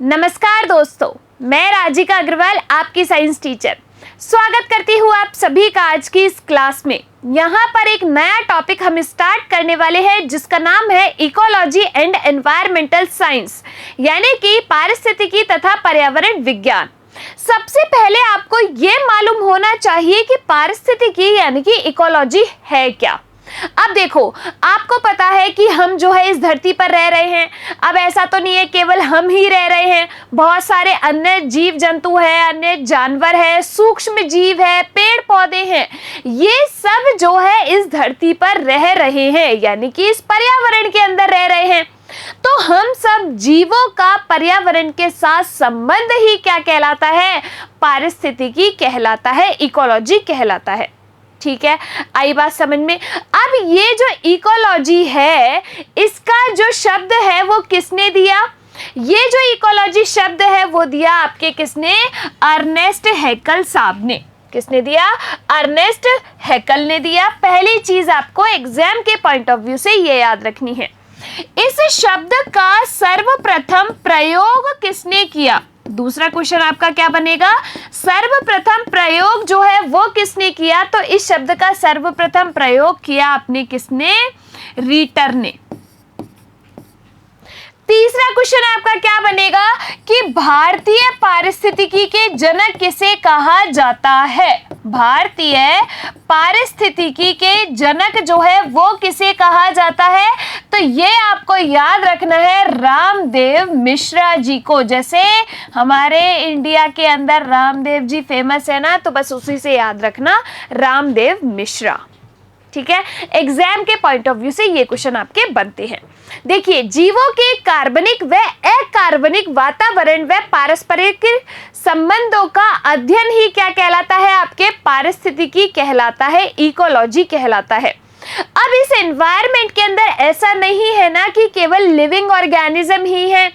नमस्कार दोस्तों, मैं राजिका अग्रवाल आपकी साइंस टीचर स्वागत करती हूँ आप सभी का आज की इस क्लास में। यहाँ पर एक नया टॉपिक हम स्टार्ट करने वाले हैं जिसका नाम है इकोलॉजी एंड एनवायरमेंटल साइंस, यानी कि पारिस्थितिकी तथा पर्यावरण विज्ञान। सबसे पहले आपको ये मालूम होना चाहिए कि पारिस्थितिकी यानी कि इकोलॉजी है क्या। अब देखो, आपको पता है कि हम जो है इस धरती पर रह रहे हैं। अब ऐसा तो नहीं है केवल हम ही रह रहे हैं, बहुत सारे अन्य जीव जंतु है, अन्य जानवर है, सूक्ष्म जीव है, पेड़ पौधे हैं, ये सब जो है इस धरती पर रह रहे हैं, यानी कि इस पर्यावरण के अंदर रह रहे हैं। तो हम सब जीवों का पर्यावरण के साथ संबंध ही क्या कहलाता है? पारिस्थितिकी कहलाता है, इकोलॉजी कहलाता है। ठीक है, आई बात समझ में। अब ये जो इकोलॉजी है, इसका जो शब्द है वो किसने दिया? ये जो इकोलॉजी शब्द है वो दिया आपके किसने? अर्नेस्ट हैकल साहब ने। किसने दिया? अर्नेस्ट हैकल ने दिया। पहली चीज आपको एग्जाम के पॉइंट ऑफ व्यू से ये याद रखनी है, इस शब्द का सर्वप्रथम प्रयोग किसने किया? दूसरा क्वेश्चन आपका क्या बनेगा? सर्वप्रथम प्रयोग जो है वो किसने किया? तो इस शब्द का सर्वप्रथम प्रयोग किया आपने किसने? रीटर ने। तीसरा क्वेश्चन आपका क्या बनेगा कि भारतीय पारिस्थितिकी के जनक किसे कहा जाता है? भारतीय पारिस्थितिकी के जनक जो है वो किसे कहा जाता है? तो ये आपको याद रखना है रामदेव मिश्रा जी को। जैसे हमारे इंडिया के अंदर रामदेव जी फेमस है ना, तो बस उसी से याद रखना, रामदेव मिश्रा। ठीक है, एग्जाम के पॉइंट ऑफ व्यू से ये क्वेश्चन आपके बनते हैं। देखिए, जीवों के कार्बनिक व अकार्बनिक वातावरण व पारस्परिक संबंधों का अध्ययन ही क्या कहलाता है? आपके पारिस्थितिकी कहलाता है, इकोलॉजी कहलाता है। अब इस एनवायरनमेंट के अंदर ऐसा नहीं है ना कि केवल लिविंग ऑर्गेनिज्म ही है,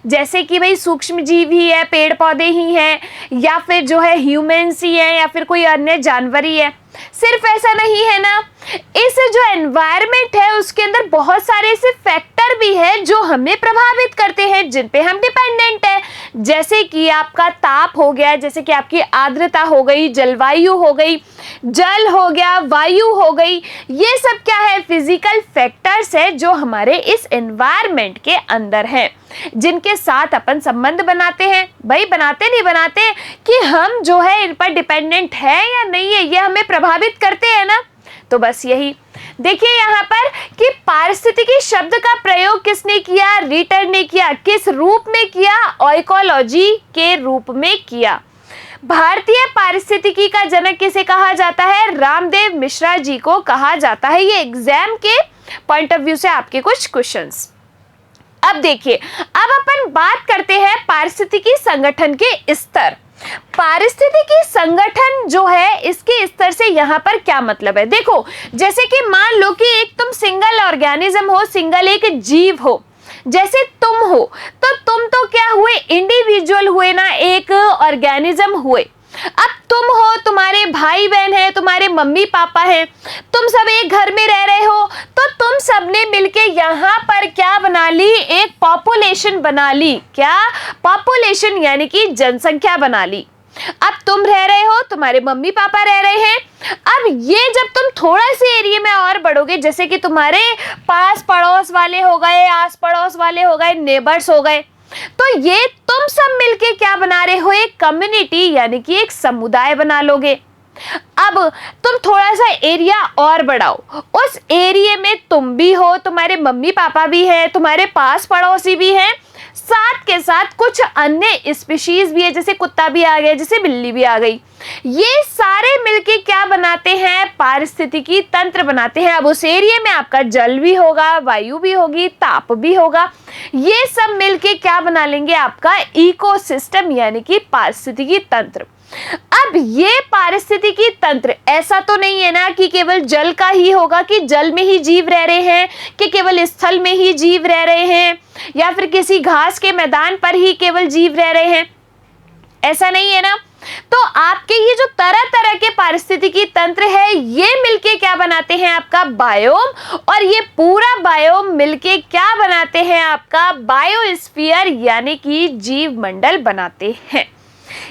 जैसे कि भाई सूक्ष्म जीव ही है, पेड़ पौधे ही हैं, या फिर जो है ह्यूमंस ही है, या फिर कोई अन्य जानवर ही है। सिर्फ ऐसा नहीं है ना, इस जो एनवायरनमेंट है उसके अंदर बहुत सारे ऐसे फैक्टर भी हैं जो हमें प्रभावित करते हैं, जिन पे हम डिपेंडेंट है। जैसे कि आपका ताप हो गया, जैसे कि आपकी आर्द्रता हो गई, जलवायु हो गई, जल हो गया, वायु हो गई। ये सब क्या है? फिजिकल फैक्टर्स है जो हमारे इस एनवायरनमेंट के अंदर है, जिनके साथ अपन संबंध बनाते हैं। भाई बनाते नहीं बनाते कि हम जो है इन पर डिपेंडेंट है या नहीं है, ये हमें प्रभावित करते हैं ना। तो बस यही देखिए यहाँ पर कि पारिस्थितिकी शब्द का प्रयोग किसने किया? रीटर ने किया। किस रूप में किया? इकोलॉजी के रूप में किया। भारतीय पारिस्थितिकी का जनक किसे कहा जाता है? रामदेव मिश्रा जी को कहा जाता है। ये एग्जाम के पॉइंट ऑफ व्यू से आपके कुछ क्वेश्चंस। अब देखिए, अब अपन बात करते हैं पारिस्थितिकी संगठन के स्तर। पारिस्थितिकी संगठन जो है, इसके स्तर से यहाँ पर क्या मतलब है? देखो, जैसे कि मान लो कि एक तुम सिंगल ऑर्गेनिज्म हो, सिंगल एक जीव हो, जैसे तुम हो, तो तुम तो क्या हुए? इंडिविजुअल हुए ना, एक ऑर्गेनिज्म हुए। अब तुम हो, तुम्हारे भाई बहन है, तुम्हारे मम्मी पापा हैं, तुम सब एक घर में रह रहे हो, तो तुम सबने मिलके यहाँ पर क्या बना ली? एक पॉपुलेशन बना ली। क्या? पॉपुलेशन यानी कि जनसंख्या बना ली। अब तुम रह रहे हो, तुम्हारे मम्मी पापा रह रहे हैं। अब ये जब तुम थोड़ा से एरिया में और बढ़ोगे, जैसे कि तुम्हारे पास पड़ोस वाले हो गए, आस पड़ोस वाले हो गए, नेबर्स हो गए, तो ये तुम सब मिलके क्या बना रहे हो? एक कम्युनिटी यानी कि एक समुदाय बना लोगे। अब तुम थोड़ा सा एरिया और बढ़ाओ, उस एरिया में तुम भी हो, तुम्हारे मम्मी पापा भी हैं, तुम्हारे पास पड़ोसी भी हैं, साथ के साथ कुछ अन्य स्पीशीज भी है, जैसे कुत्ता भी आ गया, जैसे बिल्ली भी आ गई। ये सारे मिलके क्या बनाते हैं? पारिस्थितिकी तंत्र बनाते हैं। अब उस एरिया में आपका जल भी होगा, वायु भी होगी, ताप भी होगा। ये सब मिलके क्या बना लेंगे? आपका इकोसिस्टम यानी कि पारिस्थितिकी तंत्र। अब ये पारिस्थितिकी तंत्र ऐसा तो नहीं है ना कि केवल जल का ही होगा, कि जल में ही जीव रह रहे हैं, कि केवल स्थल में ही जीव रह रहे हैं, या फिर किसी घास के मैदान पर ही केवल जीव रह रहे हैं। ऐसा नहीं है ना। तो आपके ये जो तरह तरह के पारिस्थितिकी तंत्र है ये मिलके क्या बनाते हैं आपका बायोम, और ये पूरा बायोम मिलके क्या बनाते हैं आपका बायोस्फीयर यानी कि जीव मंडल बनाते हैं।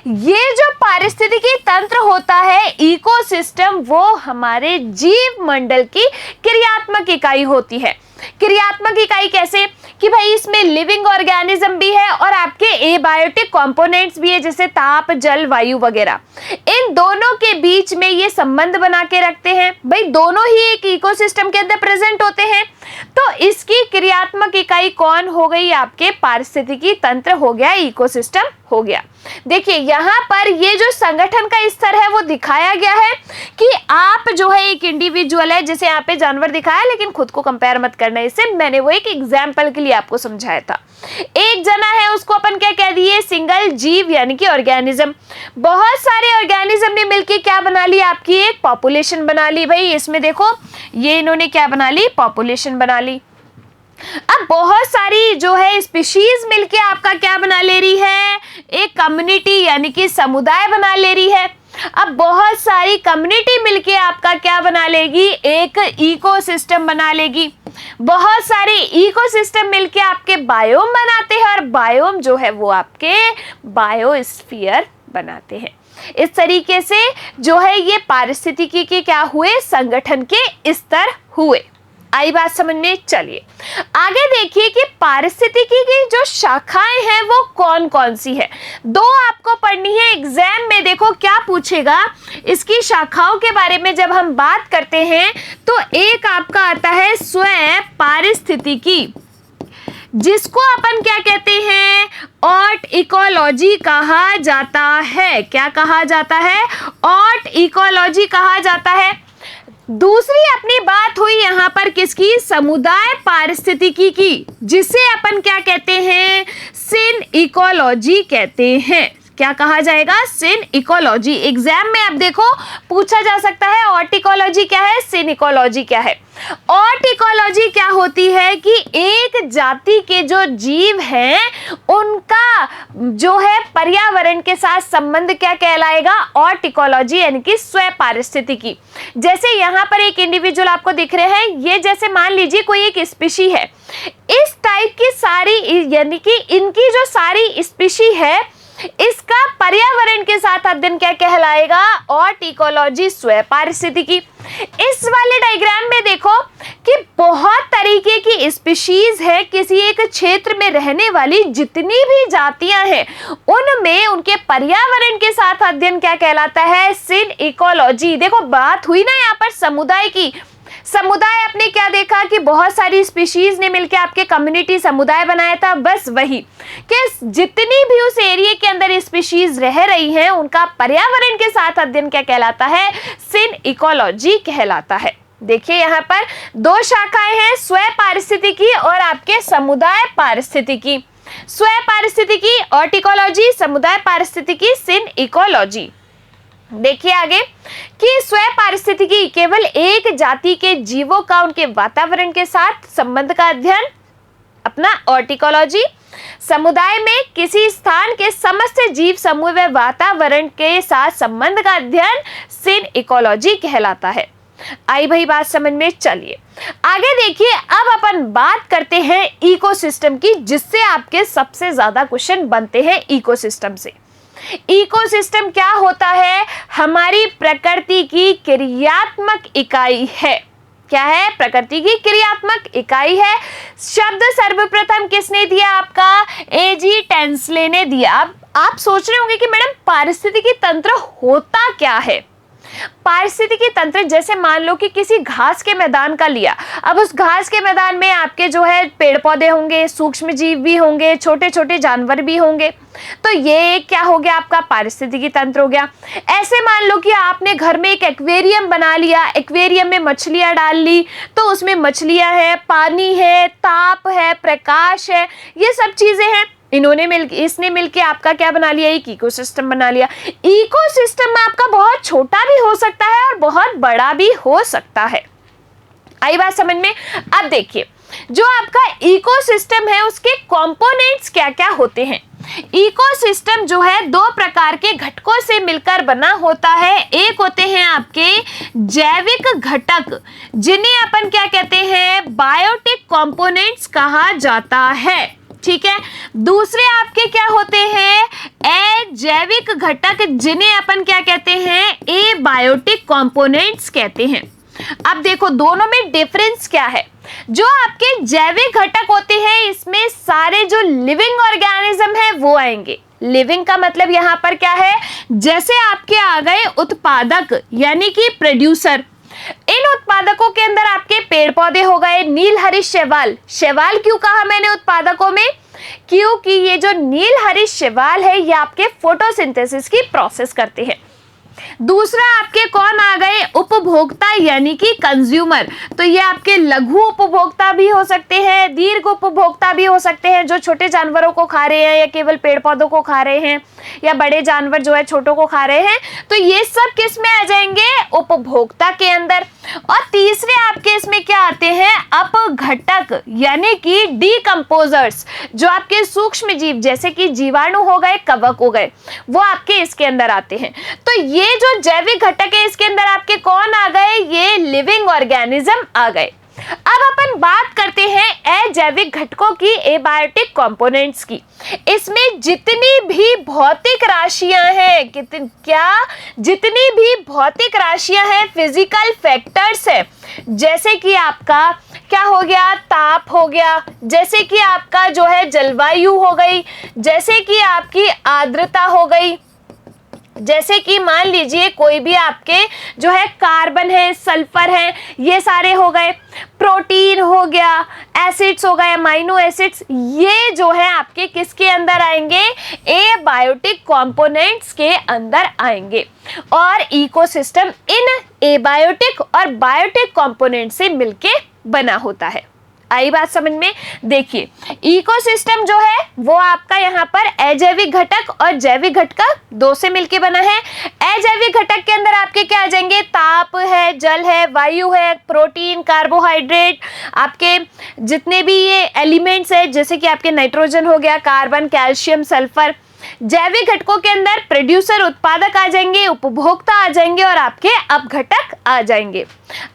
ये जो पारिस्थितिकी तंत्र होता है इकोसिस्टम, वो हमारे जीव मंडल की क्रियात्मक इकाई होती है। क्रियात्मक इकाई कैसे कि भाई इसमें लिविंग ऑर्गेनिज्म भी है और आपके एबायोटिक कंपोनेंट्स भी है, जैसे ताप, जल, वायु वगैरह। इन दोनों के बीच में ये संबंध बना के रखते हैं। भाई दोनों ही एक इकोसिस्टम के अंदर प्रेजेंट होते हैं, तो इसकी क्रियात्मक इकाई कौन हो गई आपके पारिस्थितिकी तंत्र हो गया, इकोसिस्टम हो गया। देखिए यहाँ पर ये जो संगठन का स्तर है वो दिखाया गया है कि आप जो है एक इंडिविजुअल है, जैसे यहाँ पे जानवर दिखाया, लेकिन खुद को कंपेयर मत करना इससे, मैंने वो एक एग्जाम्पल के लिए आपको समझाया था। एक जना है उसको अपन क्या कह दिए, सिंगल जीव यानी कि ऑर्गेनिज्म। बहुत सारे ऑर्गेनिज्म ने मिलके क्या बना ली, आपकी एक पॉपुलेशन बना ली। भाई इसमें देखो ये इन्होंने क्या बना ली, पॉपुलेशन बना ली। अब बहुत सारी जो है स्पीशीज मिलके आपका क्या बना ले रही है, एक कम्युनिटी यानी कि समुदाय बना ले रही है। अब बहुत सारी कम्युनिटी मिलके आपका क्या बना लेगी, एक इकोसिस्टम बना लेगी। बहुत सारे इकोसिस्टम मिलके आपके बायोम बनाते हैं, और बायोम जो है वो आपके बायोस्फीयर बनाते हैं। इस तरीके से जो है ये पारिस्थितिकी के क्या हुए, संगठन के स्तर हुए। आई बात समझ में? चलिए आगे देखिए कि पारिस्थितिकी की जो शाखाएं हैं वो कौन कौन सी है। दो आपको पढ़नी है एग्जाम में। देखो क्या पूछेगा, इसकी शाखाओं के बारे में जब हम बात करते हैं तो एक आपका आता है स्व पारिस्थितिकी, जिसको अपन क्या कहते हैं, ऑट इकोलॉजी कहा जाता है। क्या कहा जाता है, ऑट इकोलॉजी कहा जाता है। दूसरी अपनी बात हुई यहाँ पर किसकी, समुदाय पारिस्थितिकी की, जिसे अपन क्या कहते हैं, सिन इकोलॉजी कहते हैं। क्या कहा जाएगा, सिन इकोलॉजी। एग्जाम में अब देखो पूछा जा सकता है ऑट इकोलॉजी क्या है, सिन इकोलॉजी क्या है। ऑट इकोलॉजी क्या होती है कि एक जाति के जो जीव हैं उनका जो है पर्यावरण के साथ संबंध क्या कहलाएगा, ऑट इकोलॉजी यानी कि स्व पारिस्थितिकी। जैसे यहाँ पर एक इंडिविजुअल आपको दिख रहे हैं, ये जैसे मान लीजिए कोई एक स्पीशी है, इस टाइप की सारी यानी कि इनकी जो सारी स्पीशी है इसका पर्यावरण के साथ अध्ययन क्या कहलाएगा, ऑट इकोलॉजी स्व पारिस्थितिकी। इस वाले डायग्राम में देखो कि बहुत तरीके की स्पीशीज है, किसी एक क्षेत्र में रहने वाली जितनी भी जातियां हैं उनमें उनके पर्यावरण के साथ अध्ययन क्या कहलाता है, सिन इकोलॉजी। देखो बात हुई ना यहाँ पर समुदाय की, समुदाय आपने क्या देखा कि बहुत सारी स्पीशीज ने मिलकर आपके कम्युनिटी समुदाय बनाया था। बस वही कि जितनी भी उस एरिया के अंदर स्पीशीज रह रही हैं उनका पर्यावरण के साथ अध्ययन क्या कहलाता है, सिन इकोलॉजी कहलाता है। देखिए यहाँ पर दो शाखाएं हैं, स्व पारिस्थितिकी और आपके समुदाय पारिस्थितिकी। स्व पारिस्थितिकी ऑट इकोलॉजी, समुदाय पारिस्थितिकी सिन इकोलॉजी। देखिए आगे कि स्व पारिस्थितिकी केवल एक जाति के जीवों का उनके वातावरण के साथ संबंध का अध्ययन अपना ऑट इकोलॉजी। समुदाय में किसी स्थान के समस्त जीव समूह व वातावरण के साथ संबंध का अध्ययन सिन इकोलॉजी कहलाता है। आई भाई बात समझ में? चलिए आगे देखिए, अब अपन बात करते हैं इकोसिस्टम की, जिससे आपके सबसे ज्यादा क्वेश्चन बनते हैं इकोसिस्टम से। इकोसिस्टम क्या होता है, हमारी प्रकृति की क्रियात्मक इकाई है। क्या है, प्रकृति की क्रियात्मक इकाई है। शब्द सर्वप्रथम किसने दिया, आपका एजी टेंसले ने दिया। अब आप सोच रहे होंगे कि मैडम पारिस्थितिकी तंत्र होता क्या है। पारिस्थितिकी तंत्र जैसे मान लो कि किसी घास के मैदान का लिया, अब उस घास के मैदान में आपके जो है पेड़ पौधे होंगे, सूक्ष्म जीव भी होंगे, छोटे छोटे जानवर भी होंगे, तो ये क्या हो गया आपका पारिस्थितिकी तंत्र हो गया। ऐसे मान लो कि आपने घर में एक एक्वेरियम बना लिया, एक्वेरियम में मछलियां डाल ली, तो उसमें मछलियां हैं, पानी है, ताप है, प्रकाश है, ये सब चीजें हैं। इसने मिलके आपका क्या बना लिया, एक इकोसिस्टम बना लिया। इकोसिस्टम आपका बहुत छोटा भी हो सकता है और बहुत बड़ा भी हो सकता है। आई बात समझ में? अब देखिए जो आपका इकोसिस्टम है उसके कंपोनेंट्स क्या क्या होते हैं। इकोसिस्टम जो है दो प्रकार के घटकों से मिलकर बना होता है। एक होते हैं आपके जैविक घटक, जिन्हें अपन क्या कहते हैं, बायोटिक कंपोनेंट्स कहा जाता है। ठीक है। दूसरे आपके क्या होते हैं, अजैविक घटक, जिन्हें अपन क्या कहते हैं, एबायोटिक कंपोनेंट्स कहते हैं। अब देखो दोनों में डिफरेंस क्या है। जो आपके जैविक घटक होते हैं, इसमें सारे जो लिविंग ऑर्गेनिज्म है वो आएंगे। लिविंग का मतलब यहाँ पर क्या है, जैसे आपके आ गए उत्पादक यानी कि प्रोड्यूसर। इन उत्पादकों के अंदर आपके पेड़ पौधे हो गए, नीलहरित शैवाल। शैवाल क्यों कहा मैंने उत्पादकों में, क्योंकि ये जो नीलहरित शैवाल है ये आपके फोटोसिंथेसिस की प्रोसेस करते हैं। दूसरा आपके कौन आ गए, उपभोक्ता यानी कि कंज्यूमर। तो ये आपके लघु उपभोक्ता भी हो सकते हैं, दीर्घ उपभोक्ता भी हो सकते हैं, जो छोटे जानवरों को खा रहे हैं या केवल पेड़ पौधों को खा रहे हैं, या बड़े जानवर जो है छोटों को खा रहे हैं। तो ये सब किस में आ जाएंगे, उपभोक्ता के अंदर। और तीसरे आपके इसमें क्या आते हैं, अपघटक यानी कि डीकंपोजर्स, जो आपके सूक्ष्म जीव जैसे कि जीवाणु हो गए, कवक हो गए, वो आपके इसके अंदर आते हैं। तो ये जो जैविक घटक है इसके अंदर आपके कौन आ गए, ये लिविंग ऑर्गेनिज्म आ गए। अब अपन बात करते हैं अजैविक घटकों की, एबायोटिक कंपोनेंट्स की। इसमें जितनी भी भौतिक राशियां हैं, जितनी भी भौतिक राशियां हैं, फिजिकल फैक्टर्स है, जैसे कि आपका क्या हो गया, ताप हो गया, जैसे कि आपका जो है जलवायु हो गई, जैसे कि आपकी आर्द्रता हो गई, जैसे कि मान लीजिए कोई भी आपके जो है कार्बन है, सल्फर है, ये सारे हो गए, प्रोटीन हो गया, एसिड्स हो गए, अमाइनो एसिड्स, ये जो है आपके किसके अंदर आएंगे, एबायोटिक कंपोनेंट्स के अंदर आएंगे। और इकोसिस्टम इन एबायोटिक और बायोटिक कंपोनेंट से मिलके बना होता है। आई बात समझ में। देखिए इकोसिस्टम जो है वो आपका यहाँ पर अजैविक घटक और जैविक घटक दो से मिलके बना है। अजैविक घटक के अंदर आपके क्या आ जाएंगे, ताप है, जल है, वायु है, प्रोटीन, कार्बोहाइड्रेट, आपके जितने भी ये एलिमेंट्स है, जैसे कि आपके नाइट्रोजन हो गया, कार्बन, कैल्शियम, सल्फर। जैविक घटकों के अंदर प्रोड्यूसर उत्पादक आ जाएंगे, उपभोक्ता आ जाएंगे और आपके अपघटक आ जाएंगे।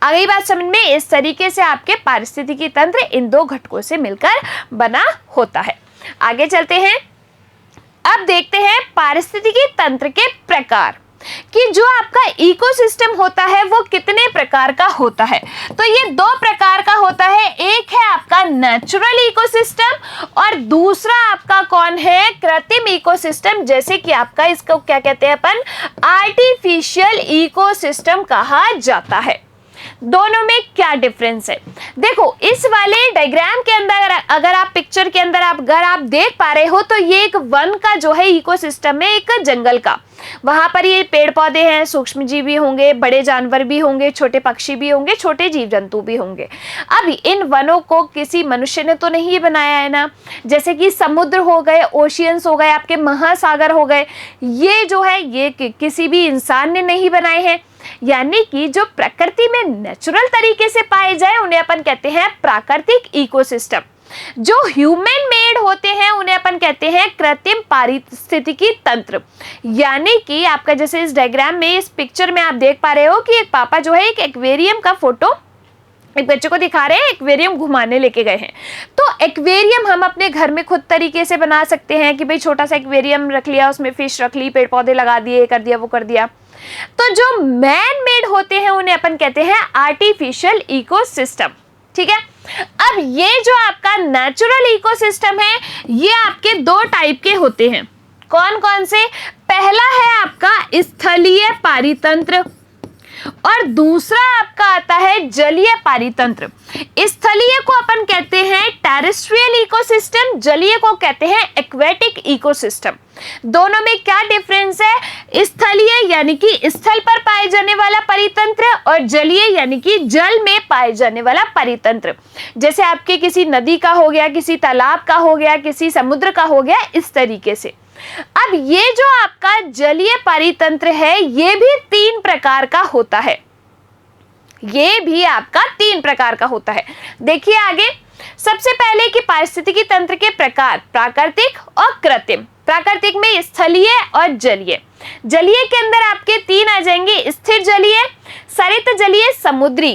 अगली बात समझ में। इस तरीके से आपके पारिस्थितिकी तंत्र इन दो घटकों से मिलकर बना होता है। आगे चलते हैं, अब देखते हैं पारिस्थितिकी तंत्र के प्रकार कि जो आपका इकोसिस्टम होता है वो कितने प्रकार का होता है। तो ये दो प्रकार का होता है, एक है आपका नेचुरल इकोसिस्टम और दूसरा आपका कौन है, कृत्रिम इकोसिस्टम, जैसे कि आपका इसको क्या कहते हैं अपन, आर्टिफिशियल इकोसिस्टम कहा जाता है। दोनों में क्या डिफरेंस है, देखो इस वाले डायग्राम के अंदर अगर आप पिक्चर के अंदर अगर आप देख पा रहे हो तो ये एक वन का जो है इकोसिस्टम है, एक जंगल का। वहां पर ये पेड़ पौधे हैं, सूक्ष्म जीव भी होंगे, बड़े जानवर भी होंगे, छोटे पक्षी भी होंगे, छोटे जीव जंतु भी होंगे। अब इन वनों को किसी मनुष्य ने तो नहीं बनाया है ना, जैसे कि समुद्र हो गए, ओशियंस हो गए, आपके महासागर हो गए, ये जो है ये किसी भी इंसान ने नहीं बनाए हैं। यानी कि जो प्रकृति में नेचुरल तरीके से पाए जाए उन्हें अपन कहते हैं प्राकृतिक इकोसिस्टम। जो ह्यूमन मेड होते हैं उन्हें अपन कहते हैं कृत्रिम पारिस्थितिकी तंत्र। यानी कि आपका जैसे इस डायग्राम में, इस पिक्चर में आप देख पा रहे हो कि एक पापा जो है एक एक्वेरियम का फोटो एक बच्चे को दिखा रहे हैं, एक्वेरियम घुमाने लेके गए हैं। तो एक्वेरियम हम अपने घर में खुद तरीके से बना सकते हैं कि भाई छोटा सा एक्वेरियम रख लिया, उसमें फिश रख ली, पेड़ पौधे लगा दिए, कर दिया वो कर दिया। तो जो मैन मेड होते हैं उन्हें अपन कहते हैं आर्टिफिशियल इकोसिस्टम। ठीक है। अब ये जो आपका नेचुरल इकोसिस्टम है ये आपके दो टाइप के होते हैं। कौन कौन से, पहला है आपका स्थलीय पारितंत्र और दूसरा आपका आता है जलीय पारितंत्र। स्थलीय को अपन कहते हैं टेरेस्ट्रियल इकोसिस्टम, जलीय को कहते हैं एक्वेटिक इकोसिस्टम। दोनों में क्या डिफरेंस है, स्थलीय यानी कि स्थल पर पाए जाने वाला परितंत्र और जलीय यानी कि जल में पाए जाने वाला परितंत्र। जैसे आपके किसी नदी का हो गया, किसी तालाब का हो गया, किसी समुद्र का हो गया, इस तरीके से। अब ये जो आपका जलीय परितंत्र है ये भी 3 प्रकार का होता है, ये भी आपका 3 प्रकार का होता है। देखिए आगे, सबसे पहले कि पारिस्थितिकी तंत्र के प्रकार प्राकृतिक और कृत्रिम। प्राकृतिक में स्थलीय और जलीय। जलीय के अंदर आपके 3 आ जाएंगे, स्थिर जलीय, सरित जलीय, समुद्री।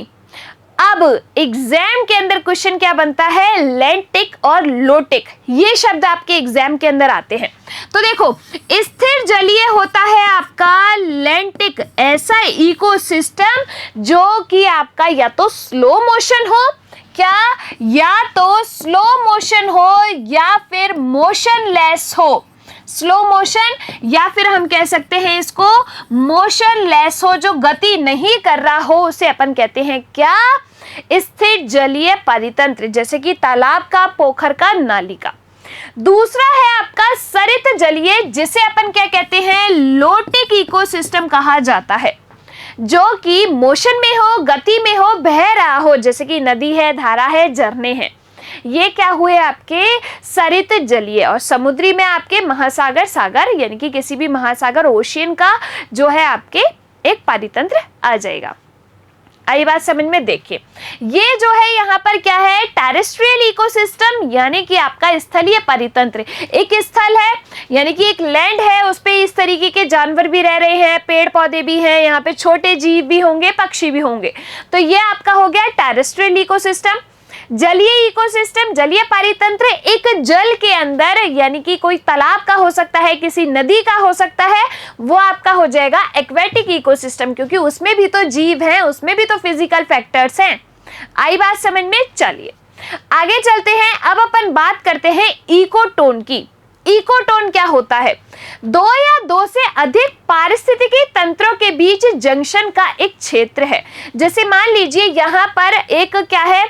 अब एग्जाम के अंदर क्वेश्चन क्या बनता है, लैंटिक और लोटिक, ये शब्द आपके एग्जाम के अंदर आते हैं। तो देखो, स्थिर जलीय होता है आपका लैंटिक, ऐसा इकोसिस्टम जो कि आपका या तो स्लो मोशन हो, क्या, या तो स्लो मोशन हो या फिर मोशनलेस हो। स्लो मोशन या फिर हम कह सकते हैं इसको मोशनलेस हो, जो गति नहीं कर रहा हो, उसे अपन कहते हैं क्या, स्थिर जलीय परितंत्र, जैसे कि तालाब का, पोखर का, नाली का। दूसरा है आपका सरित जलीय, जिसे अपन क्या कहते हैं, लोटिक इकोसिस्टम कहा जाता है, जो कि मोशन में हो, गति में हो, बह रहा हो, जैसे कि नदी है, धारा है, झरने हैं। ये क्या हुए आपके सरित जलीय। और समुद्री में आपके महासागर, सागर यानी कि किसी भी महासागर, ओशियन का जो है आपके एक परितंत्र आ जाएगा। आई बात समझ में, देखिए ये जो है यहाँ पर क्या है, टेरेस्ट्रियल इकोसिस्टम यानी कि आपका स्थलीय परितंत्र। एक स्थल है यानी कि एक लैंड है, उस पे इस तरीके के जानवर भी रह रहे हैं, पेड़ पौधे भी हैं, यहाँ पे छोटे जीव भी होंगे, पक्षी भी होंगे, तो ये आपका हो गया टेरेस्ट्रियल इकोसिस्टम। जलीय इकोसिस्टम, जलीय परितंत्र, एक जल के अंदर यानी कि कोई तालाब का हो सकता है, किसी नदी का हो सकता है, वो आपका हो जाएगा एक्वेटिक इकोसिस्टम, क्योंकि उसमें भी तो जीव हैं, उसमें भी तो फिजिकल फैक्टर्स हैं। आई बात समझ में, चलिए आगे चलते हैं। अब अपन बात करते हैं इकोटोन की। इकोटोन क्या होता है, 2 या 2 से अधिक पारिस्थितिकी तंत्रों के बीच जंक्शन का एक क्षेत्र है। जैसे मान लीजिए यहाँ पर एक क्या है,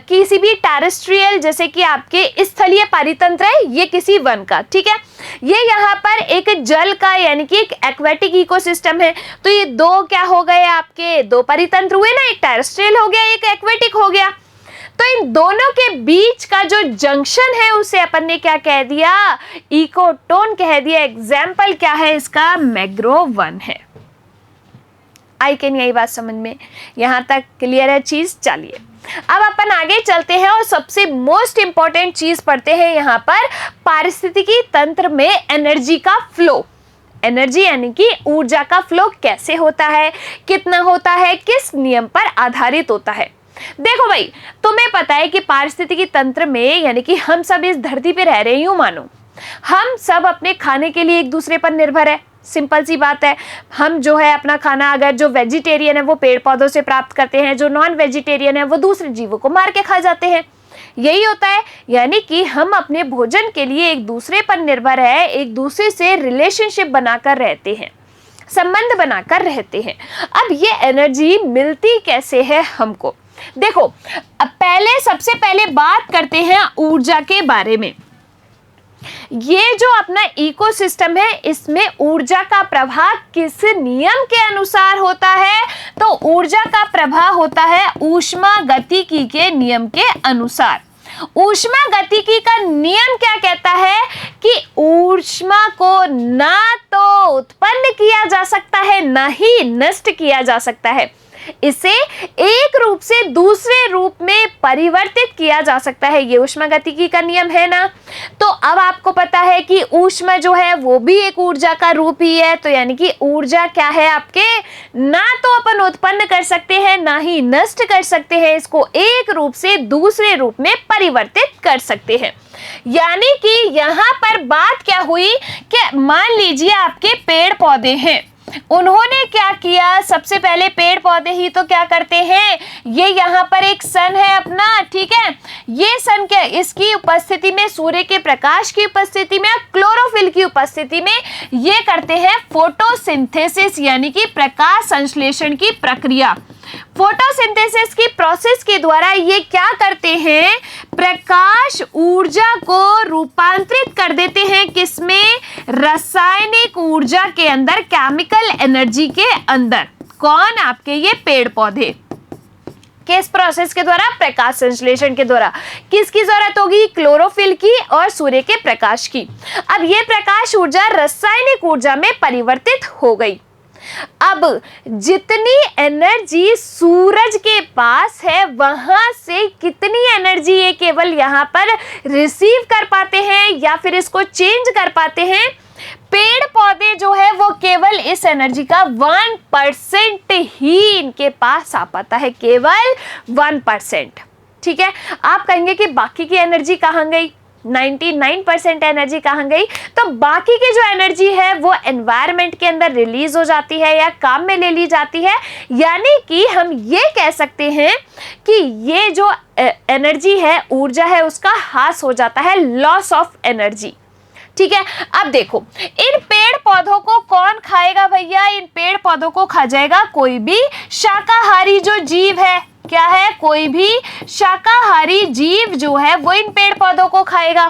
किसी भी टेरेस्ट्रियल, जैसे कि आपके स्थलीय परितंत्र है, ये किसी वन का, ठीक है, ये यहाँ पर एक जल का यानी कि एक एक्वेटिक इकोसिस्टम है। तो ये 2 क्या हो गए आपके, 2 परितंत्र हुए ना, एक टेरेस्ट्रियल हो गया, एक एक्वेटिक हो गया। तो इन दोनों के बीच का जो जंक्शन है उसे अपन ने क्या कह दिया, इकोटोन कह दिया। एग्जाम्पल क्या है इसका, मैंग्रोव वन है। आई कैन, यही बात समझ में, यहां तक क्लियर है चीज। चलिए अब अपन आगे चलते हैं और सबसे मोस्ट इंपॉर्टेंट चीज पढ़ते हैं यहाँ पर, पारिस्थितिकी तंत्र में एनर्जी का फ्लो। एनर्जी यानी कि ऊर्जा का फ्लो कैसे होता है, कितना होता है, किस नियम पर आधारित होता है। देखो भाई, तुम्हें पता है कि पारिस्थितिकी तंत्र में यानी कि हम सब इस धरती पे रह रहे हैं, यूं मानो हम सब अपने खाने के लिए एक दूसरे पर निर्भर है। सिंपल सी बात है, हम जो है अपना खाना, अगर जो वेजिटेरियन है वो पेड़ पौधों से प्राप्त करते हैं, जो नॉन वेजिटेरियन है वो दूसरे जीवों को मार के खा जाते हैं। यही होता है, यानी कि हम अपने भोजन के लिए एक दूसरे पर निर्भर है, एक दूसरे से रिलेशनशिप बनाकर रहते हैं, संबंध बनाकर रहते हैं। अब ये एनर्जी मिलती कैसे है हमको, देखो अब सबसे पहले बात करते हैं ऊर्जा के बारे में। ये जो अपना इकोसिस्टम है, इसमें ऊर्जा का प्रवाह किस नियम के अनुसार होता है, तो ऊर्जा का प्रवाह होता है ऊष्मागतिकी के नियम के अनुसार। ऊष्मागतिकी का नियम क्या कहता है कि ऊष्मा को ना तो उत्पन्न किया जा सकता है, ना ही नष्ट किया जा सकता है, इसे एक रूप से दूसरे रूप में परिवर्तित किया जा सकता है। ये ऊष्मागतिकी का नियम है ना। तो अब आपको पता है कि ऊष्मा जो है वो भी एक ऊर्जा का रूप ही है। तो यानी कि ऊर्जा क्या है आपके, ना तो अपन उत्पन्न कर सकते हैं, ना ही नष्ट कर सकते हैं, इसको एक रूप से दूसरे रूप में परिवर्तित कर सकते हैं। यानी कि यहाँ पर बात क्या हुई कि मान लीजिए आपके पेड़ पौधे हैं, उन्होंने क्या किया, सबसे पहले पेड़ पौधे ही तो क्या करते हैं, ये यहाँ पर एक सन है अपना, ठीक है, ये सन क्या, इसकी उपस्थिति में, सूर्य के प्रकाश की उपस्थिति में, क्लोरोफिल की उपस्थिति में ये करते हैं फोटोसिंथेसिस यानी कि प्रकाश संश्लेषण की प्रक्रिया। फोटोसिंथेसिस की प्रोसेस के द्वारा ये क्या करते हैं, प्रकाश ऊर्जा को रूपांतरित कर देते हैं, किसमें, रासायनिक ऊर्जा के अंदर, केमिकल एनर्जी के अंदर। कौन, आपके ये पेड़ पौधे। किस प्रोसेस के द्वारा, प्रकाश संश्लेषण के द्वारा। किसकी जरूरत होगी, क्लोरोफिल की और सूर्य के प्रकाश की। अब ये प्रकाश ऊर्जा रासायनिक ऊर्जा में परिवर्तित हो गई। अब जितनी एनर्जी सूरज के पास है वहां से कितनी एनर्जी ये केवल यहाँ पर रिसीव कर पाते हैं या फिर इसको चेंज कर पाते हैं, पेड़ पौधे जो है वो केवल इस एनर्जी का 1% ही इनके पास आ पाता है, केवल 1%। ठीक है, आप कहेंगे कि बाकी की एनर्जी कहाँ गई, 99% एनर्जी कहाँ गई? तो बाकी की जो एनर्जी है वो एनवायरनमेंट के अंदर रिलीज हो जाती है या काम में ले ली जाती है। यानी कि हम ये कह सकते हैं कि ये जो एनर्जी है, ऊर्जा है, उसका ह्रास हो जाता है, लॉस ऑफ एनर्जी। ठीक है, अब देखो इन पेड़ पौधों को कौन खाएगा भैया? इन पेड़ पौधों को खा जाएगा कोई भी शाकाहारी जो जीव है। क्या है? कोई भी शाकाहारी जीव जो है वो इन पेड़ पौधों को खाएगा।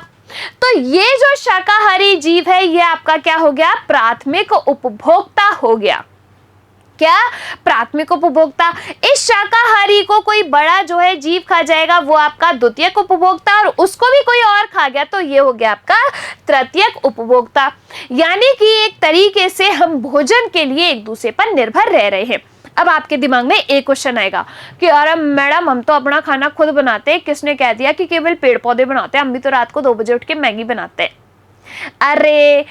तो ये जो शाकाहारी जीव है ये आपका क्या हो गया? प्राथमिक उपभोक्ता हो गया। क्या? प्राथमिक उपभोक्ता। इस शाकाहारी को कोई बड़ा जो है जीव खा जाएगा, वो आपका द्वितीयक उपभोक्ता, और उसको भी कोई और खा गया तो ये हो गया आपका तृतीयक उपभोक्ता। यानी कि एक तरीके से हम भोजन के लिए एक दूसरे पर निर्भर रह रहे हैं। अब आपके दिमाग में एक क्वेश्चन आएगा कि अरे मैडम हम तो अपना खाना खुद बनाते हैं, किसने कह दिया कि केवल पेड़ पौधे बनाते हैं? हम भी तो रात को 2 बजे उठ के मैगी बनाते हैं। अरे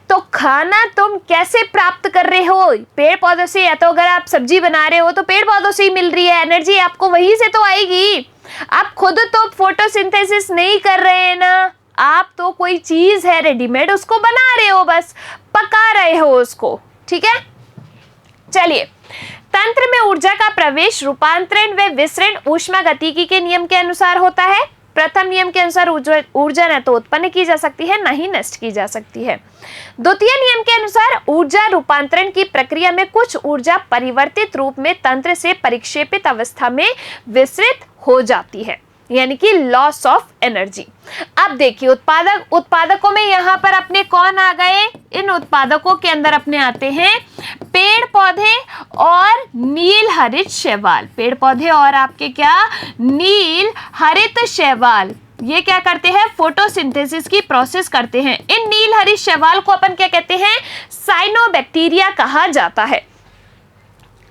तो खाना तुम कैसे प्राप्त कर रहे हो? पेड़ पौधों से। या तो अगर आप सब्जी बना रहे हो तो पेड़ पौधों से ही मिल रही है एनर्जी, आपको वहीं से तो आएगी। आप खुद तो फोटोसिंथेसिस नहीं कर रहे हैं ना, आप तो कोई चीज है रेडीमेड, उसको बना रहे हो, बस पका रहे हो उसको। ठीक है, चलिए। तंत्र में ऊर्जा का प्रवेश, रूपांतरण व विसरण ऊष्मागतिकी के नियम के अनुसार होता है। प्रथम नियम के अनुसार ऊर्जा न तो उत्पन्न की जा सकती है, न ही नष्ट की जा सकती है। द्वितीय नियम के अनुसार ऊर्जा रूपांतरण की प्रक्रिया में कुछ ऊर्जा परिवर्तित रूप में तंत्र से परिक्षेपित अवस्था में विसरित हो जाती है, यानी कि लॉस ऑफ एनर्जी। अब देखिए उत्पादकों में यहाँ पर अपने कौन आ गए? इन उत्पादकों के अंदर अपने आते हैं पेड़ पौधे और नील हरित शैवाल। पेड़ पौधे और आपके क्या? नील हरित शैवाल। ये क्या करते हैं? फोटोसिंथेसिस की प्रोसेस करते हैं। इन नील हरित शैवाल को अपन क्या कहते हैं? साइनोबैक्टीरिया कहा जाता है।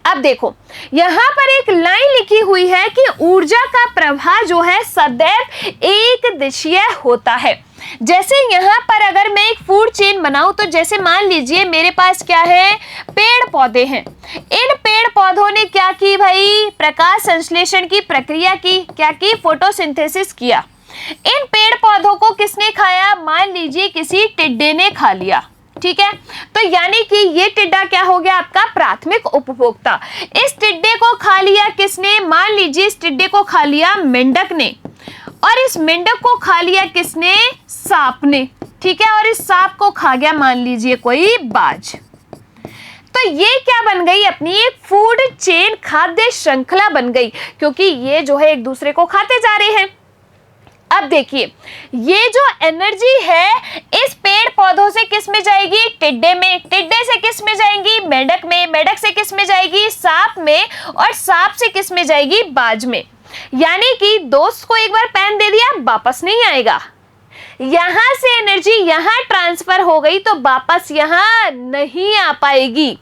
अब देखो यहां पर एक लाइन लिखी हुई है कि ऊर्जा का प्रवाह जो है सदैव एक दिशीय होता है। जैसे यहाँ पर अगर मैं एक फूड चेन बनाऊं तो जैसे मान लीजिए मेरे पास क्या है? पेड़ पौधे हैं। इन पेड़ पौधों ने क्या की भाई? प्रकाश संश्लेषण की प्रक्रिया की। क्या की? फोटोसिंथेसिस किया। इन पेड़ पौधों को किसने खाया? मान लीजिए किसी टिड्डे ने खा लिया। ठीक है, तो यानी कि ये टिड्डा क्या हो गया? आपका प्राथमिक उपभोक्ता। इस टिड्डे को खा लिया किसने? मान लीजिए इस टिड्डे को खा लिया मेंढक ने, और इस मेंढक को खा लिया किसने? सांप ने। ठीक है, और इस सांप को खा गया मान लीजिए कोई बाज। तो ये क्या बन गई? अपनी एक फूड चेन, खाद्य श्रृंखला बन गई, क्योंकि ये जो है एक दूसरे को खाते जा रहे हैं। अब देखिए ये जो एनर्जी है इस पेड़ पौधों से किस में जाएगी? टिड्डे में। टिड्डे से किस में जाएंगी? मेंढक में। मेंढक से किस में जाएगी? सांप में। और सांप से किस में जाएगी? बाज में। यानी कि दोस्त को एक बार पैन दे दिया, वापस नहीं आएगा। यहां से एनर्जी यहां ट्रांसफर हो गई तो वापस यहां नहीं आ पाएगी।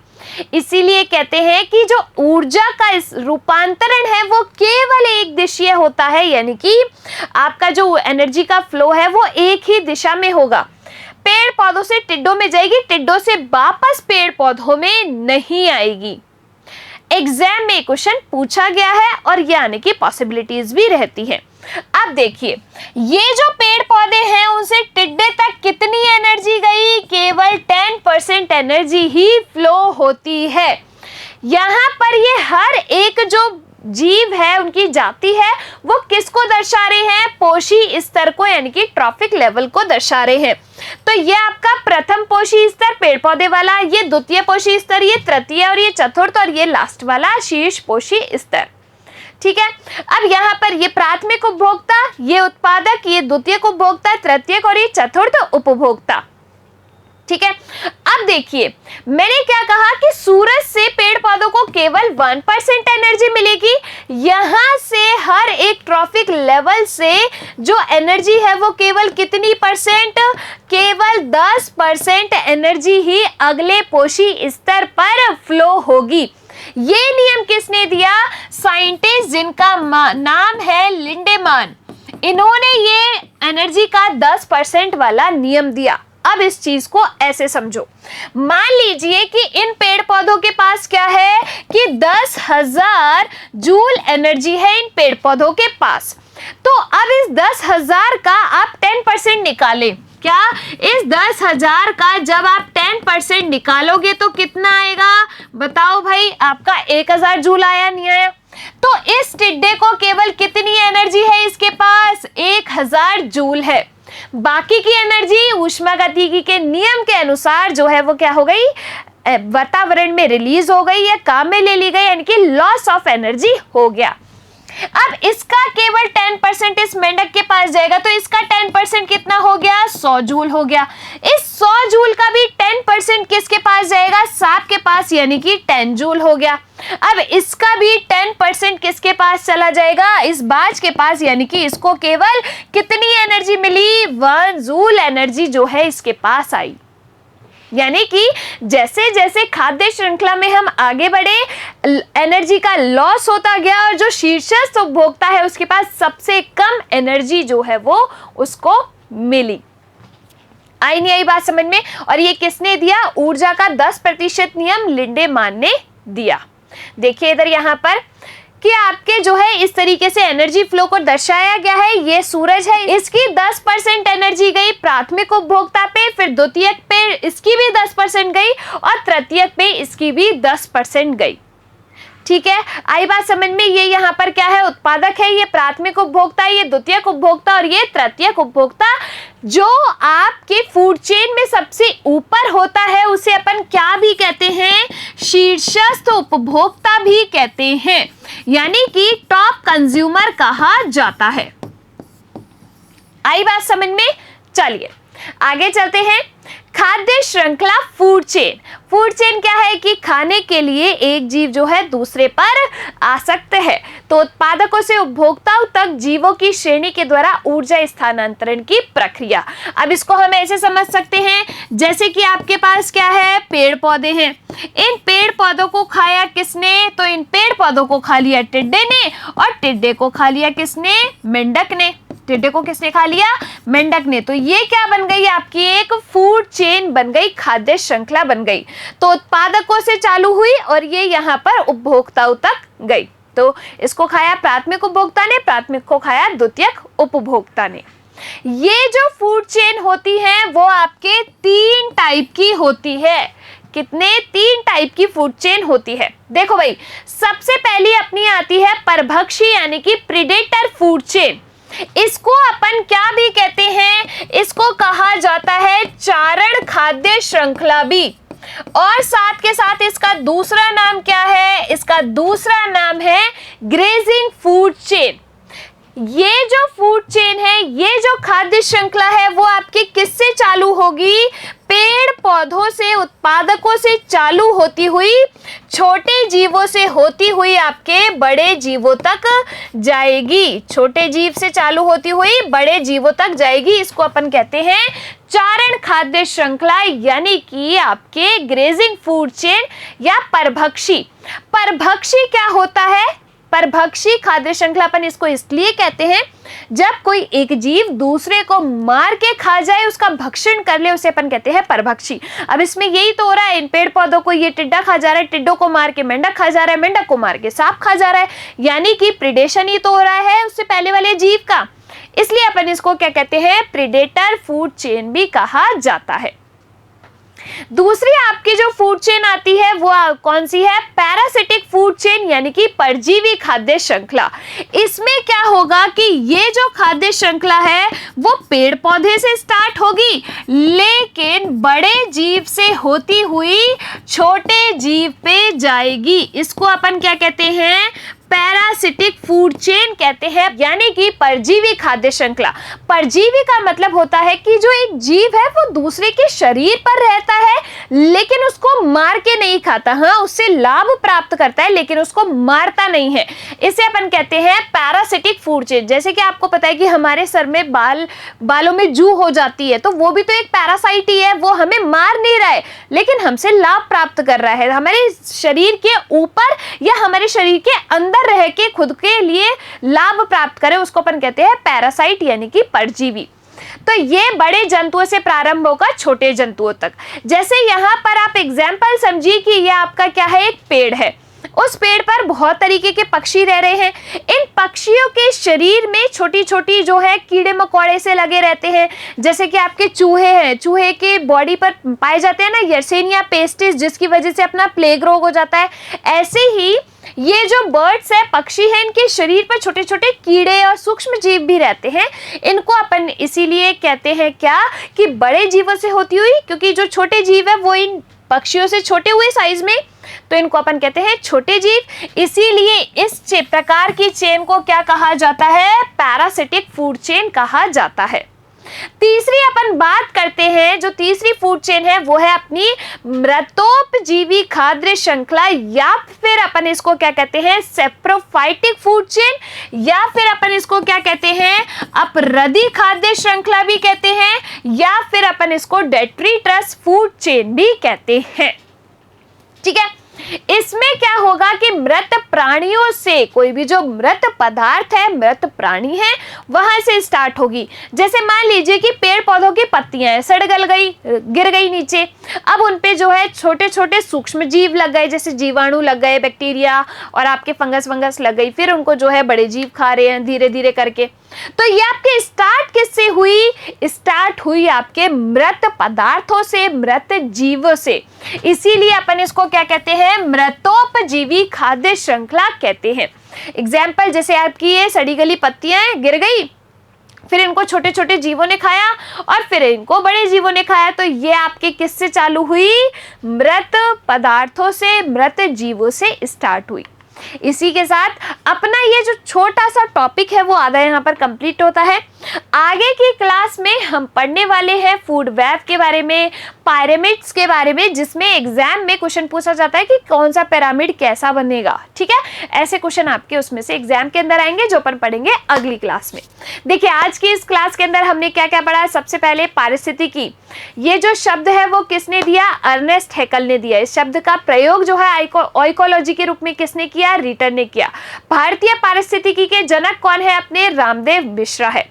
इसीलिए कहते हैं कि जो ऊर्जा का इस रूपांतरण है वो केवल एक दिशीय होता है, यानी कि आपका जो एनर्जी का फ्लो है वो एक ही दिशा में होगा। पेड़ पौधों से टिड्डों में जाएगी, टिड्डों से वापस पेड़ पौधों में नहीं आएगी। एग्जाम में क्वेश्चन पूछा गया है और ये आने की पॉसिबिलिटीज भी रहती है। अब देखिए ये जो पेड़ पौधे हैं उनसे टिड्डे तक कितनी एनर्जी गई? केवल 10% एनर्जी ही फ्लो होती है। यहाँ पर ये हर एक जो जीव है उनकी जाति है वो किसको दर्शा रहे हैं? पोषी स्तर को, यानी कि ट्रॉफिक लेवल को दर्शा रहे हैं। तो ये आपका प्रथम पोषी स्तर पेड़ पौधे वाला, ये द्वितीय पोषी स्तर, ये तृतीय और ये चतुर्थ, और ये लास्ट वाला शीर्ष पोषी स्तर। ठीक है, अब यहाँ पर ये प्राथमिक उपभोक्ता, ये उत्पादक, ये द्वितीयक उपभोक्ता, तृतीयक और ये चतुर्थ उपभोक्ता। ठीक है, अब देखिए, मैंने क्या कहा कि सूरज से पेड़ पौधों को केवल 1% एनर्जी मिलेगी। यहां से हर एक ट्रॉफिक लेवल से जो एनर्जी है वो केवल कितनी परसेंट, केवल 10% एनर्जी ही अगले पोषी स्तर पर फ्लो होगी। ये नियम किसने दिया? साइंटिस्ट जिनका नाम है लिंडेमान। इन्होंने ये एनर्जी का 10% वाला नियम दिया। अब इस चीज को ऐसे समझो, मान लीजिए कि इन पेड़ पौधों के पास क्या है कि 10,000 जूल एनर्जी है इन पेड़ पौधों के पास। तो अब इस 10,000 का आप 10% निकालें। क्या इस 10,000 का जब आप 10% निकालोगे तो कितना आएगा? बताओ भाई, आपका 1,000 जूल आया नहीं आया? तो इस टिड्डे को केवल कितनी एनर्जी है इसके पास? 1,000 जूल है। बाकी की एनर्जी ऊष्मागतिकी के नियम के अनुसार जो है वो क्या हो गई? वातावरण में रिलीज हो गई या काम में ले ली गई, यानी कि लॉस ऑफ एनर्जी हो गया। अब इसका केवल 10% इस मेंढक के पास जाएगा, तो इसका 10% कितना हो गया? 100 जूल हो गया। इस 100 जूल का भी 10% किसके पास जाएगा? सांप के पास, यानी कि 10 जूल हो गया। अब इसका भी 10% किसके पास चला जाएगा? इस बाज के पास, यानी कि इसको केवल कितनी एनर्जी मिली? 1 जूल एनर्जी जो है इसके पास आई। यानी कि जैसे जैसे खाद्य श्रृंखला में हम आगे बढ़े, एनर्जी का लॉस होता गया और जो शीर्षस्थ उपभोक्ता है उसके पास सबसे कम एनर्जी जो है वो उसको मिली। आई नहीं आई बात समझ में? और ये किसने दिया? ऊर्जा का 10% नियम लिंडेमान ने दिया। देखिए इधर यहाँ पर कि आपके जो है इस तरीके से एनर्जी फ्लो को दर्शाया गया है। ये सूरज है, इसकी 10% एनर्जी गई प्राथमिक उपभोक्ता पे, फिर द्वितीयक पे इसकी भी 10% गई और तृतीयक पे इसकी भी 10% गई। ठीक है, आई बात समझ में? ये यहाँ पर क्या है? उत्पादक है, ये प्राथमिक उपभोक्ता, ये द्वितीयक उपभोक्ता और ये तृतीयक उपभोक्ता। जो आपके फूड चेन में सबसे ऊपर होता है उसे अपन क्या भी कहते हैं? शीर्षस्थ उपभोक्ता भी कहते हैं, यानी कि टॉप कंज्यूमर कहा जाता है। आई बात समझ में? चलिए आगे चलते हैं। खाद्य श्रृंखला फूड चेन। फूड चेन क्या है कि खाने के लिए एक जीव जो है दूसरे पर आसक्त है, तो उत्पादकों से उपभोक्ताओं तक जीवों की श्रेणी के द्वारा ऊर्जा स्थानांतरण की प्रक्रिया। अब इसको हम ऐसे समझ सकते हैं जैसे कि आपके पास क्या है? पेड़ पौधे हैं। इन पेड़ पौधों को खाया किसने? तो इन पेड़ पौधों को खा लिया टिड्डे ने, और टिड्डे को खा लिया किसने? मेंढक ने। टिड्डे को किसने खा लिया? मेंढक ने। तो ये क्या बन गई? आपकी एक फूड चेन बन गई, खाद्य श्रृंखला बन गई। तो उत्पादकों से चालू हुई और ये यहाँ पर उपभोक्ताओं तक गई। तो इसको खाया प्राथमिक उपभोक्ता ने, प्राथमिक को खाया द्वितीयक उपभोक्ता ने। ये जो फूड चेन होती है वो आपके 3 टाइप की होती है। कितने? 3 टाइप की फूड चेन होती है। देखो भाई, सबसे पहली अपनी आती है परभक्षी यानी कि प्रीडेटर फूड चेन। इसको अपन क्या भी कहते हैं? इसको कहा जाता है चारण खाद्य श्रृंखला भी। और साथ के साथ इसका दूसरा नाम क्या है? इसका दूसरा नाम है ग्रेजिंग फूड चेन। ये जो फूड चेन है, ये जो खाद्य श्रृंखला है वो आपकी किससे चालू होगी? पेड़ पौधों से, उत्पादकों से चालू होती हुई छोटे जीवों से होती हुई आपके बड़े जीवों तक जाएगी। छोटे जीव से चालू होती हुई बड़े जीवों तक जाएगी। इसको अपन कहते हैं चारण खाद्य श्रृंखला, यानी कि आपके ग्रेजिंग फूड चेन या परभक्षी। परभक्षी क्या होता है? परभक्षी खाद्य श्रृंखला अपन इसको इसलिए कहते हैं जब कोई एक जीव दूसरे को मार के खा जाए, उसका भक्षण कर ले, उसे अपन कहते हैं परभक्षी। अब इसमें यही तो हो रहा है, इन पेड़ पौधों को ये टिड्डा खा जा रहा है, टिड्डों को मार के मेंढक खा जा रहा है, मेंढक को मार के सांप खा जा रहा है, यानी कि प्रिडेशन ही तो हो रहा है उससे पहले वाले जीव का। इसलिए अपन इसको क्या कहते हैं? प्रीडेटर फूड चेन भी कहा जाता है। दूसरी आपकी जो फूड चेन आती है वो कौन सी है? पैरासिटिक फूड चेन यानी कि परजीवी खाद्य श्रृंखला। इसमें क्या होगा कि ये जो खाद्य श्रृंखला है वो पेड़ पौधे से स्टार्ट होगी, लेकिन बड़े जीव से होती हुई छोटे जीव पे जाएगी। इसको अपन क्या कहते हैं? पैरासिटिक फूड चेन कहते हैं, यानी कि परजीवी खाद्य श्रृंखला। परजीवी का मतलब होता है कि जो एक जीव है वो दूसरे के शरीर पर रहता है, लेकिन उसको मार के नहीं खाता। हाँ, उससे लाभ प्राप्त करता है लेकिन उसको मारता नहीं है। इसे अपन कहते हैं पैरासिटिक फूड चेन। जैसे कि आपको पता है कि हमारे सर में बालों में जू हो जाती है, तो वो भी तो एक पैरासाइट ही है। वो हमें मार नहीं रहा है लेकिन हमसे लाभ प्राप्त कर रहा है। हमारे शरीर के ऊपर या हमारे शरीर के अंदर रह के खुद के लिए लाभ प्राप्त करे, उसको अपन कहते हैं पैरासाइट यानी कि परजीवी। तो ये बड़े जंतुओं से प्रारंभ होकर छोटे जंतुओं तक। जैसे यहाँ पर आप एग्जाम्पल समझिए कि यह आपका क्या है, एक पेड़ है। उस पेड़ पर बहुत तरीके के पक्षी रह रहे हैं। इन पक्षियों के शरीर में छोटी छोटी जो है कीड़े मकोड़े से लगे रहते हैं। जैसे कि आपके चूहे हैं, चूहे के बॉडी पर पाए जाते हैं ना यर्सेनिया पेस्टिस, जिसकी वजह से अपना प्लेग रोग हो जाता है। ऐसे ही ये जो बर्ड्स है, पक्षी हैं, इनके शरीर पर छोटे छोटे कीड़े और सूक्ष्म जीव भी रहते हैं। इनको अपन इसीलिए कहते हैं क्या कि बड़े जीवों से होती हुई, क्योंकि जो छोटे जीव है वो इन पक्षियों से छोटे हुए साइज में, तो इनको अपन कहते हैं छोटे जीव। इसीलिए इस प्रकार की चेन को क्या कहा जाता है, पैरासिटिक फूड चेन कहा जाता है। तीसरी अपन बात करते हैं, जो तीसरी फूड चेन है वो है अपनी मृतोपजीवी खाद्य श्रृंखला, या फिर अपन इसको क्या कहते हैं, सेप्रोफाइटिक फूड चेन, या फिर अपन इसको क्या कहते हैं, अपरदी खाद्य श्रृंखला भी कहते हैं, या फिर अपन इसको डेट्रीटस फूड चेन भी कहते हैं। ठीक है, इसमें क्या होगा कि मृत प्राणियों से, कोई भी जो मृत पदार्थ है, मृत प्राणी है, वहां से स्टार्ट होगी। जैसे मान लीजिए कि पेड़ पौधों की पत्तियां हैं, सड़ गल गई, गिर गई नीचे, अब उनपे जो है छोटे छोटे सूक्ष्म जीव लग गए, जैसे जीवाणु लग गए, बैक्टीरिया और आपके फंगस लग गई, फिर उनको जो है बड़े जीव खा रहे हैं धीरे धीरे करके। तो ये आपके स्टार्ट किससे हुई, स्टार्ट हुई आपके मृत पदार्थों से, मृत जीवों से। इसीलिए अपन इसको क्या कहते हैं, मृतोपजीवी खाद्य श्रृंखला कहते हैं। एग्जाम्पल, जैसे आपकी ये सड़ी गली पत्तियां गिर गई, फिर इनको छोटे छोटे जीवों ने खाया और फिर इनको बड़े जीवों ने खाया, तो ये आपके किससे चालू हुई, मृत पदार्थों से, मृत जीवों से स्टार्ट हुई। इसी के साथ अपना ये जो छोटा सा टॉपिक है वो आधा यहाँ पर कंप्लीट होता है। आगे की क्लास में हम पढ़ने वाले हैं फूड वेब के बारे में, पिरामिड्स के बारे में, जिसमें एग्जाम में क्वेश्चन पूछा जाता है कि कौन सा पिरामिड कैसा बनेगा। ठीक है, ऐसे क्वेश्चन आपके उसमें से एग्जाम के अंदर आएंगे, जो अपन पढ़ेंगे अगली क्लास में। देखिए, आज की इस क्लास के अंदर हमने क्या क्या पढ़ा। सबसे पहले पारिस्थितिकी, ये जो शब्द है वो किसने दिया, अर्नेस्ट हैकल ने दिया। इस शब्द का प्रयोग जो है इकोलॉजी के रूप में किसने किया, रीटर ने किया। भारतीय पारिस्थितिकी के जनक कौन है, अपने रामदेव मिश्रा है।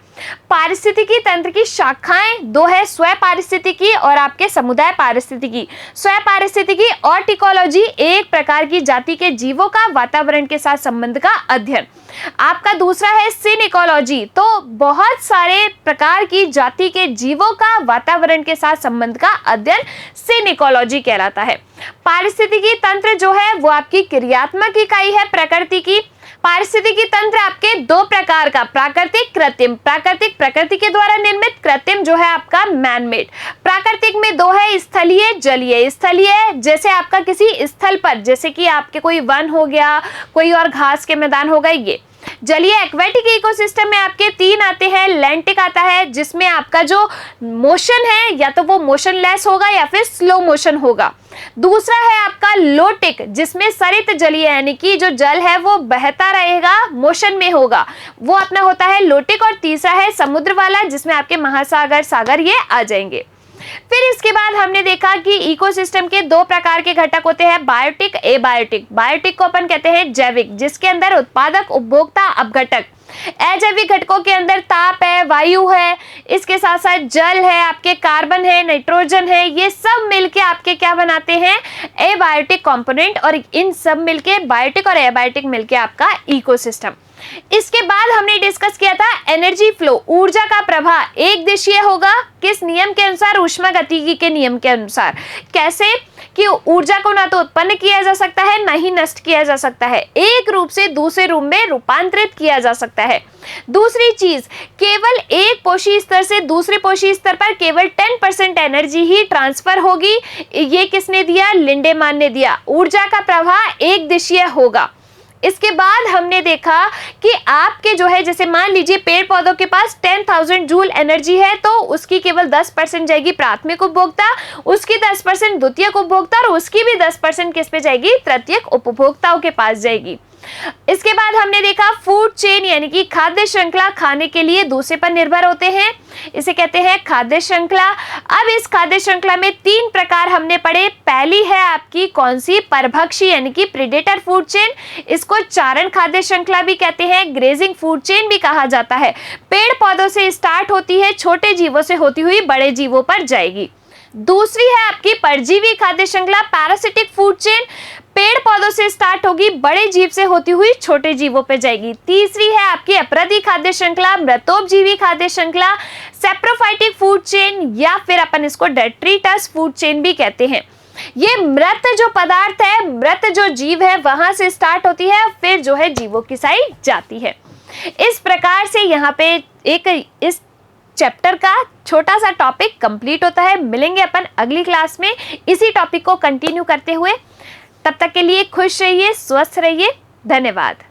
पारिस्थितिकी तंत्र की शाखाएं दो है, स्व पारिस्थितिकी और आपके समुदाय पारिस्थितिकी। स्व पारिस्थितिकी और टिकोलॉजी एक प्रकार की जाति के जीवों का वातावरण के साथ संबंध का अध्ययन। आपका दूसरा है सिन इकोलॉजी, तो बहुत सारे प्रकार की जाति के जीवों का वातावरण के साथ संबंध का अध्ययन सिन इकोलॉजी कहलाता है। पारिस्थितिकी तंत्र जो है वो आपकी क्रियात्मक इकाई है प्रकृति की। पारिस्थितिकी तंत्र आपके दो प्रकार का, प्राकृतिक, कृत्रिम। प्राकृतिक प्रकृति के द्वारा निर्मित, कृत्रिम जो है आपका मैन मेड। प्राकृतिक में दो है, स्थलीय, जलीय। स्थलीय जैसे आपका किसी स्थल पर, जैसे कि आपके कोई वन हो गया, कोई और घास के मैदान हो गए ये। जलीय एक्वेटिक इकोसिस्टम में आपके तीन आते हैं। लैंटिक आता है जिसमें आपका जो मोशन है या तो वो मोशनलेस होगा या फिर स्लो मोशन होगा। दूसरा है आपका लोटिक, जिसमें सरित जलीय यानी कि जो जल है वो बहता रहेगा, मोशन में होगा, वो अपना होता है लोटिक। और तीसरा है समुद्र वाला, जिसमें आपके महासागर, सागर ये आ जाएंगे। फिर इसके बाद हमने देखा कि इकोसिस्टम के दो प्रकार के घटक होते हैं, बायोटिक, एबायोटिक। बायोटिक को अपन कहते हैं जैविक, जिसके अंदर उत्पादक, उपभोक्ता, अपघटक। अजैविक घटकों के अंदर ताप है, वायु है, इसके साथ साथ जल है, आपके कार्बन है, नाइट्रोजन है, ये सब मिलके आपके क्या बनाते हैं, एबायोटिक कंपोनेंट। और इन सब मिलके, बायोटिक और एबायोटिक मिलके आपका इकोसिस्टम। इसके बाद हमने डिस्कस किया था एनर्जी फ्लो, ऊर्जा का प्रवाह एक दिशीय होगा, किस नियम के अनुसार, ऊष्मागतिकी के नियम के अनुसार। कैसे कि ऊर्जा को ना तो उत्पन्न किया जा सकता है ना ही नष्ट किया जा सकता है, एक रूप से दूसरे रूप में रूपांतरित किया जा सकता है। दूसरी चीज, केवल एक पोषी स्तर से दूसरे पोषी स्तर पर केवल 10% एनर्जी ही ट्रांसफर होगी। ये किसने दिया, लिंडेमान ने दिया। ऊर्जा का प्रवाह एक दिशीय होगा, इसके बाद हमने देखा कि आपके जो है, जैसे मान लीजिए पेड़ पौधों के पास 10,000 जूल एनर्जी है, तो उसकी केवल 10% जाएगी प्राथमिक उपभोक्ता, उसकी 10% द्वितीयक उपभोक्ता और उसकी भी 10% किस पे जाएगी, तृतीयक उपभोक्ताओं के पास जाएगी। इसके बाद हमने देखा फूड चेन यानी कि खाद्य श्रृंखला खाने के लिए दूसरे पर निर्भर होते हैं, इसे कहते हैं खाद्य श्रृंखला। अब इस खाद्य श्रृंखला में 3 प्रकार हमने पढ़े। पहली है आपकी कौन सी, परभक्षी यानी कि प्रेडेटर फूड चेन, इसको चारण खाद्य श्रृंखला भी कहते हैं, ग्रेजिंग फूड चेन भी कहा जाता है। पेड़ पौधों से स्टार्ट होती है, छोटे जीवों से होती हुई बड़े जीवों पर जाएगी। दूसरी है आपकी परजीवी खाद्य श्रृंखला, पैरासिटिक फूड चेन, पेड़ पौधों से स्टार्ट होगी, बड़े जीव से होती हुई छोटे जीवों पे जाएगी। तीसरी है आपकी अपराधी खाद्य श्रृंखला, मृतोपजीवी खाद्य श्रृंखला, सेप्रोफाइटिक फूड चेन या फिर अपन इसको डेट्रिटस फूड चेन भी कहते हैं। ये मृत जो पदार्थ है, मृत जो जीव है वहां से स्टार्ट होती है, फिर जो है जीवों की साइड जाती है। इस प्रकार से यहाँ पे एक इस चैप्टर का छोटा सा टॉपिक कंप्लीट होता है। मिलेंगे अपन अगली क्लास में इसी टॉपिक को कंटिन्यू करते हुए। तब तक के लिए खुश रहिए, स्वस्थ रहिए, धन्यवाद।